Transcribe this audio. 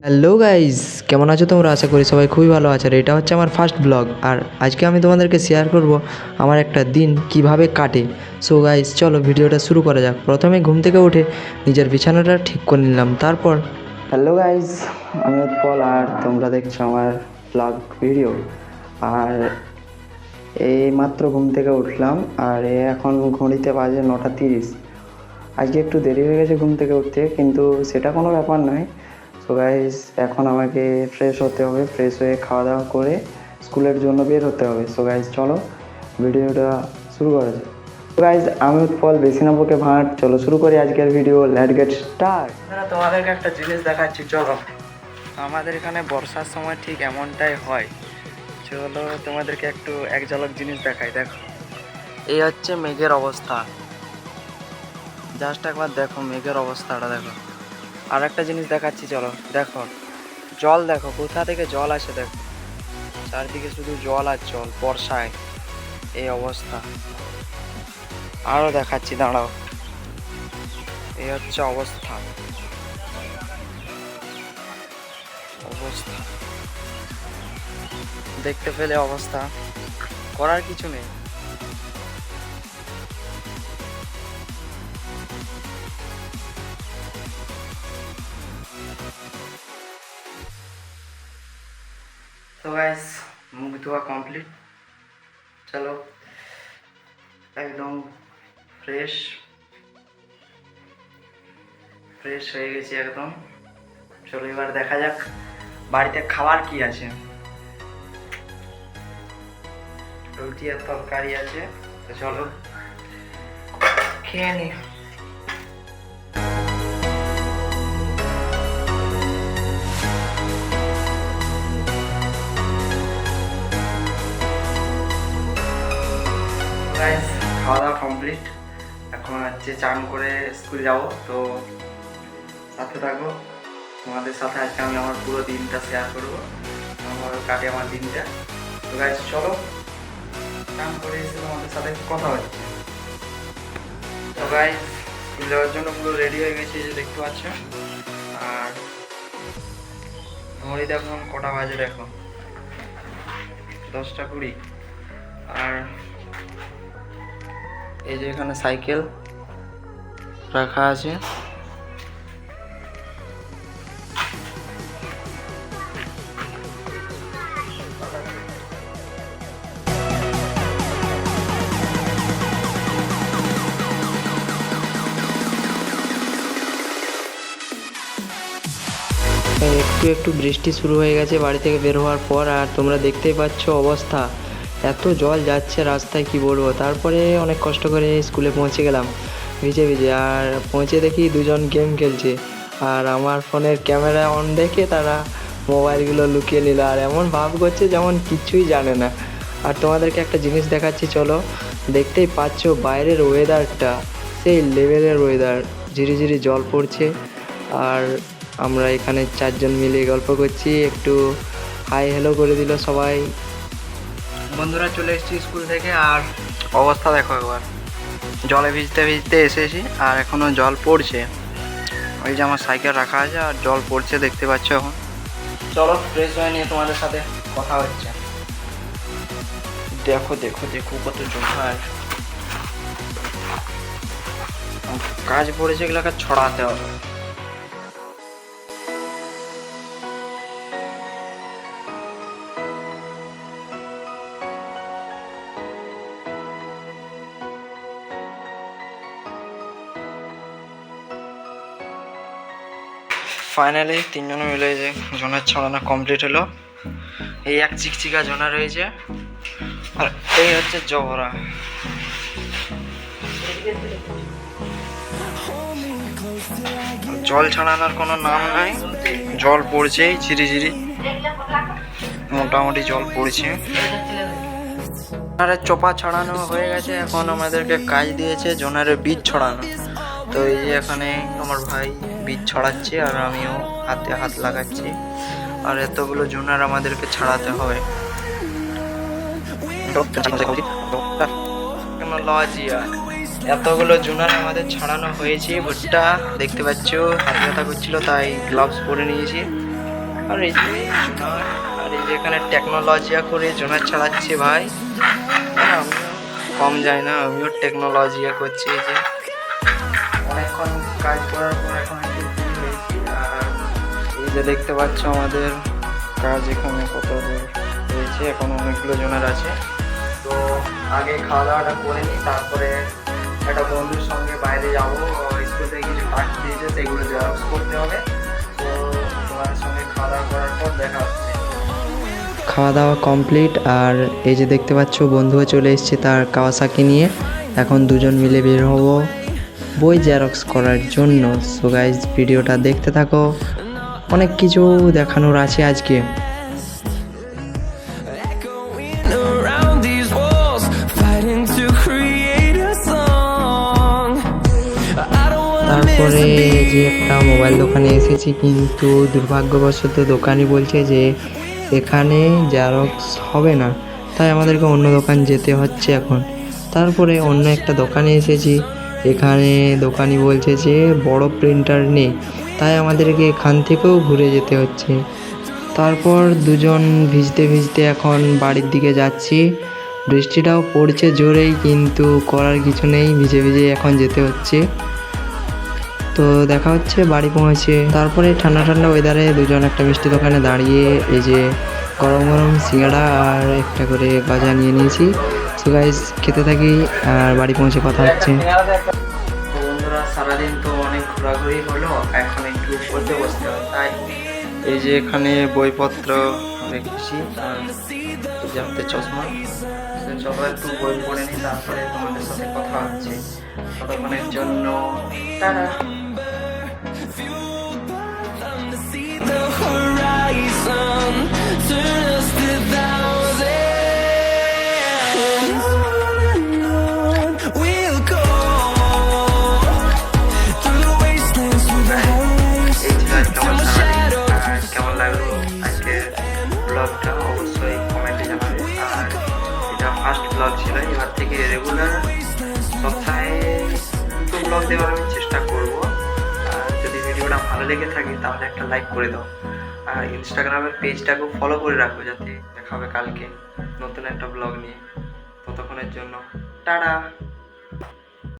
Hello guys, কেমন আছো তোমরা? আশা করি সবাই খুবই ভালো আছে। আর এটা হচ্ছে আমার ফার্স্ট ব্লগ। আর আজকে আমি তোমাদেরকে শেয়ার করব আমার একটা দিন কিভাবে কাটে। সো গাইস, চলো ভিডিওটা শুরু করা যাক। প্রথমে ঘুম থেকে উঠে নিজের বিছানাটা ঠিক করে নিলাম। তারপর হ্যালো গাইস, আমি উৎপল আর তোমরা দেখছো আমার ব্লগ ভিডিও। আর এই মাত্র ঘুম থেকে উঠলাম আর এখন ঘড়িতে বাজে 9:30। আজকে একটু দেরি হয়ে গেছে ঘুম থেকে উঠতে, কিন্তু সেটা কোনো ব্যাপার নয়। সো গাইস, এখন আমাকে ফ্রেশ হতে হবে। ফ্রেশ হয়ে খাওয়া দাওয়া করে স্কুলের জন্য বের হতে হবে। সো গাইস, চলো ভিডিওটা শুরু করা যাক। সো গাইস, আমি উৎপল, বেশি না বকে ভাট, চলো শুরু করি আজকের ভিডিও। Let's get start. তোমাদেরকে একটা জিনিস দেখাচ্ছি, চলো। আমাদের এখানে বর্ষার সময় ঠিক এমনটাই হয়। চলো তোমাদেরকে একটু এক ঝলক জিনিস দেখাই। দেখো, এই হচ্ছে মেঘের অবস্থা। জাস্ট একবার দেখো মেঘের অবস্থাটা দেখো। আর একটা জিনিস দেখাচ্ছি, চলো দেখো। জল দেখো, কোথা থেকে জল আসে দেখো। চারদিকে শুধু জল আর জল বর্ষায়, এই অবস্থা। আরো দেখাচ্ছি, দাঁড়াও। এই হচ্ছে অবস্থা অবস্থা দেখতে পেলে অবস্থা, করার কিছু নেই। তো গাইস, মুখ ধোয়া কমপ্লিট। চলো, একদম ফ্রেশ ফ্রেশ হয়ে গেছি একদম। চলো এবার দেখা যাক বাড়িতে খাবার কি আছে। রুটি আর তরকারি আছে, তো চলো খেয়ে নি। খাওয়া দাওয়া কমপ্লিট। এখন হচ্ছে চান করে স্কুল যাব। তো সাথে থাকো, তোমাদের সাথে আজকে আমি আমার পুরো দিনটা শেয়ার করবো, আমার কাটে আমার দিনটা। তো গাইস, চলো চান করে এসে তোমাদের সাথে কথা হচ্ছে। তো গাইস, স্কুল যাওয়ার জন্য পুরো রেডি হয়ে গেছি, যে দেখতে পাচ্ছ। আর ঘড়ি দেখো কটা বাজে, দেখো 10:20। আর এই যে এখানে সাইকেল রাখা আছে। একটু একটু বৃষ্টি শুরু হয়ে গেছে বাড়ি থেকে বের হওয়ার পর। আর তোমরা দেখতেই পাচ্ছ অবস্থা, এত জল যাচ্ছে রাস্তায়, কি বলবো। তারপরে অনেক কষ্ট করে স্কুলে পৌঁছে গেলাম ভিজে ভিজে। আর পৌঁছে দেখি দুজন গেম খেলছে, আর আমার ফোনের ক্যামেরা অন দেখে তারা মোবাইলগুলো লুকিয়ে নিল, আর এমন ভাব করছে যেমন কিচ্ছুই জানে না। আর তোমাদেরকে একটা জিনিস দেখাচ্ছি, চলো। দেখতেই পাচ্ছ বাইরের ওয়েদারটা সেই লেভেলের ওয়েদার, ঝিরিঝিরি জল পড়ছে। আর আমরা এখানে চারজন মিলে গল্প করছি, একটু হাই হ্যালো করে দিল সবাই। বন্ধুরা চলে এসেছি স্কুল থেকে, আর অবস্থা দেখো একবার। জলে ভিজতে ভিজতে এসেছি, আর এখনো জল পড়ছে। ওই যে আমার সাইকেল রাখা আছে, আর জল পড়ছে দেখতে পাচ্ছ এখন। চলো ফ্রেশ হয়ে নিয়ে তোমাদের সাথে কথা হচ্ছে। দেখো দেখো দেখো কত জল, কাজ পড়েছে, এগুলোকে ছড়াতে হবে। ফাইনালি তিনজনে মিলে যে জোনার ছড়ানো কমপ্লিট হলো। এই এক চিকচিকা জোনা রয়েছে, আর এই হচ্ছে জবরা। জল ছাড়ানোর কোনো নাম নাই, জল পড়ছে ঝিরিঝিরি, মোটামুটি জল পড়ছে। জোনারের চোপা ছড়ানো হয়ে গেছে, এখন আমাদেরকে কাজ দিয়েছে জোনারের বীজ ছড়ানো। তো এই যে এখানে আমার ভাই বীজ ছড়াচ্ছে, আর আমিও হাতে হাত লাগাচ্ছি। আর এতগুলো জোনার আমাদেরকে ছাড়াতে হবে। এতগুলো জোনার আমাদের ছড়ানো হয়েছে। ভুট্টা দেখতে পাচ্ছ হাতে ব্যথা করছিল, তাই গ্লাভস পরে নিয়েছি। আর এই যে আর এই যে এখানে টেকনোলজিয়া করে জোনার চালাচ্ছে ভাই। হ্যাঁ, আমিও কম যায় না, আমিও টেকনোলজিয়া করছি। এই যে অনেকক্ষণ কাজ করার পর এখন একটু ফ্রি হয়েছি। আর এই যে দেখতে পাচ্ছ আমাদের কাজ এখানে কত দূর হয়েছে, এখন অনেকগুলো জনের আছে। তো আগে খাওয়া দাওয়াটা করে নিই, তারপরে একটা বন্ধুর সঙ্গে বাইরে যাবো। স্কুল থেকে কিছু কাজ দিয়েছে, সেগুলো জেরক্স করতে হবে। তো তোমার সঙ্গে খাওয়া দাওয়া করার পর দেখা হচ্ছে। খাওয়া দাওয়া কমপ্লিট। আর এই যে দেখতে পাচ্ছ বন্ধুও চলে এসেছে তার কাওয়াসাকি নিয়ে। এখন দুজন মিলে বের হব বই জেরক্স করার জন্য। সো গাইজ ভিডিওটা দেখতে থাকো, অনেক কিছু দেখানোর আছে আজকে। তারপরে যে একটা মোবাইল দোকানে এসেছি, কিন্তু দুর্ভাগ্যবশত দোকানি বলছে যে এখানে জেরক্স হবে না, তাই আমাদেরকে অন্য দোকান যেতে হচ্ছে এখন। তারপরে অন্য একটা দোকানে এসেছি, এখানে দোকানি বলছে যে বড় প্রিন্টার নেই, তাই আমাদেরকে এখান থেকেও ঘুরে যেতে হচ্ছে। তারপর দুজন ভিজতে ভিজতে এখন বাড়ির দিকে যাচ্ছি। বৃষ্টিটাও পড়ছে জোরেই, কিন্তু করার কিছু নেই, ভিজে ভিজে এখন যেতে হচ্ছে। তো দেখা হচ্ছে বাড়ি পৌঁছে। তারপরে ঠান্ডা ঠান্ডা ওয়েদারে দুজন একটা মিষ্টি দোকানে দাঁড়িয়ে এই যে গরম গরম সিঙ্গাড়া আর একটা করে গজা নিয়ে নিয়েছি। সো গাইস খেতে থাকি আর বাড়ি পৌঁছে কথা হচ্ছে। তো বন্ধুরা, সারাদিন তো অনেক ঘোরাঘুরি হলো, এখন একটু পড়তে বসতে হবে। তাই এই যে এখানে বইপত্র রেখেছি আর এই যে আমাদের চশমা। চলো একটু বই পড়ে নিই, তারপরে তোমাদের সাথে কথা হচ্ছে। ততক্ষণের জন্য টাটা। কেমন লাগলো আজকের ব্লগটা অবশ্যই কমেন্টে জানাবে। আর এটা ফার্স্ট ব্লগ ছিল, এবার থেকে রেগুলার সপ্তাহে দুটো ব্লগ দেওয়ার আমি চেষ্টা করব। আর যদি ভিডিওটা ভালো লেগে থাকে তাহলে একটা লাইক করে দাও, আর ইনস্টাগ্রামের পেজটাকেও ফলো করে রাখো, যাতে দেখা হবে কালকে নতুন একটা ব্লগ নিয়ে। ততক্ষণের জন্য টাটা।